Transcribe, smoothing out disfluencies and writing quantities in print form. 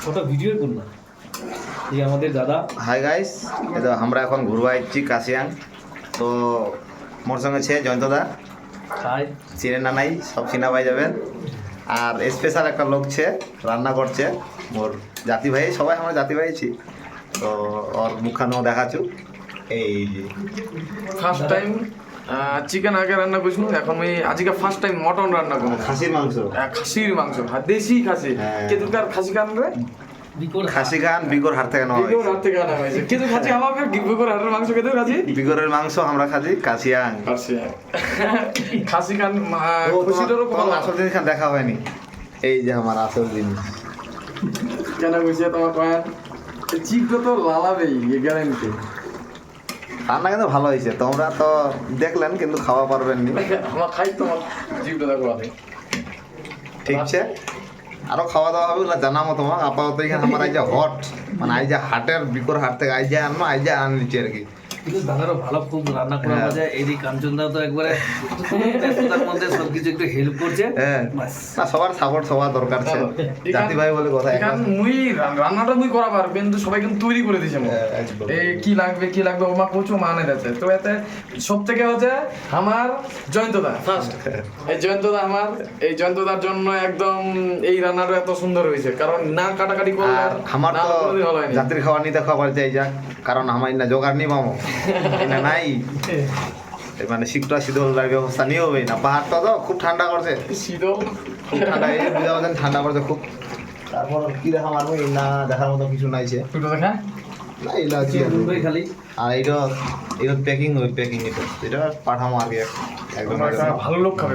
ওটা ভিডিও করুন না। এই আমাদের দাদা। হাই গাইস, এটা আমরা এখন ঘুরবা যাচ্ছি কাশিয়াং। তো মোর সঙ্গে ছে জয়ন্তদা, হাই। চিনে না নাই সব চিনা পাই যাবেন। আর স্পেশাল একটা লোক ছে রান্না করছে, মোর জাতি ভাই, সবাই আমরা জাতি ভাইছি। তো ওর মুখানো দেখাচ্ছু। এই যে ফার্স্ট টাইম চিকেন আগে রান্না করছিল, এখন আমি আজকে ফার্স্ট টাইম মটন রান্না করবো। খাসির মাংস, খাসির মাংস, দেশি খাসি। হ্যাঁ। কেতুকার খাসি কান রে, খাসি গান বিগর হাট থেকে নেওয়া বিগর হয়েছে। হাত থেকে আনা হয়েছে। কেতু খাসি আমাকে বিগর হাটের মাংস কেতু খাসি, বিগরের মাংস আমরা খাচ্ছি কাশিয়াং। খাসি কান খুশিটারও তোমার আসল জিনিস দেখা হয়নি। এই যে আমার আসল জিনিস কেন বুঝছে তোমার কয়েন চিপটা তো লালাবেই গ্যারান্টি। রান্না কিন্তু ভালো হয়েছে, তোমরা তো দেখলেন কিন্তু খাওয়া পারবেন নি। আমার খাই তোমার জিপটা দেখো আগে ঠিক আছে, আরো খাওয়া দাওয়া হবে ওগুলো জানাবো তোমার। আপাতত এখানে আমার এই যে হট মানে এই যে হাটের বিকর হাট থেকে আই যে আনবো, আই যে আনলিছি আর কি। কিন্তু দাদারও ভালো খুব রান্না করা হ্যাঁ। যায়। এদিকে কাঞ্চনদাও তো একবারে ব্যস্ততার মধ্যে সবকিছু একটু হেল্প করছে। হ্যাঁ, বাস। না সবার সাপোর্ট সবার দরকার আছে, জাতি ভাই বলে কথা। কারণ মুই রান্নাটা মুই করা পারবো, কিন্তু সবাই কিন্তু তৈরি করে দিছে। হ্যাঁ, একদম। এই কি লাগবে ওমা কোচো মানে দিচ্ছে। তো এতে সব থেকে হচ্ছে আমার জয়ন্তদা ফার্স্ট। এই জয়ন্তদা আমার, এই জয়ন্তদার জন্য একদম এই রান্নাটা এত সুন্দর হয়েছে, কারণ না কাটাকাটি করলে আর আমার না তো কোনোদিন ভালো হয়নি। জাতির খাবার নিতে খাবার চাই যাক, কারণ আমার না জোগাড় নি পাবো না নাই। মানে শীতটা শীতল ব্যবস্থা নিয়ে হবে না। পাহাড়টা তো খুব ঠান্ডা করছে, শীতল খুব ঠান্ডা, এই যে বুঝা পাচ্ছেন ঠান্ডা করছে খুব। তারপর কি দেখা মারবো, এই না দেখার মতো কিছু নাইছে দুটো দেখা না, এইটা আছে দুটোই খালি। আর এইটা প্যাকিং প্যাকিং এটা পাঠামো আর কি একদম। ভালো লোক খাবে।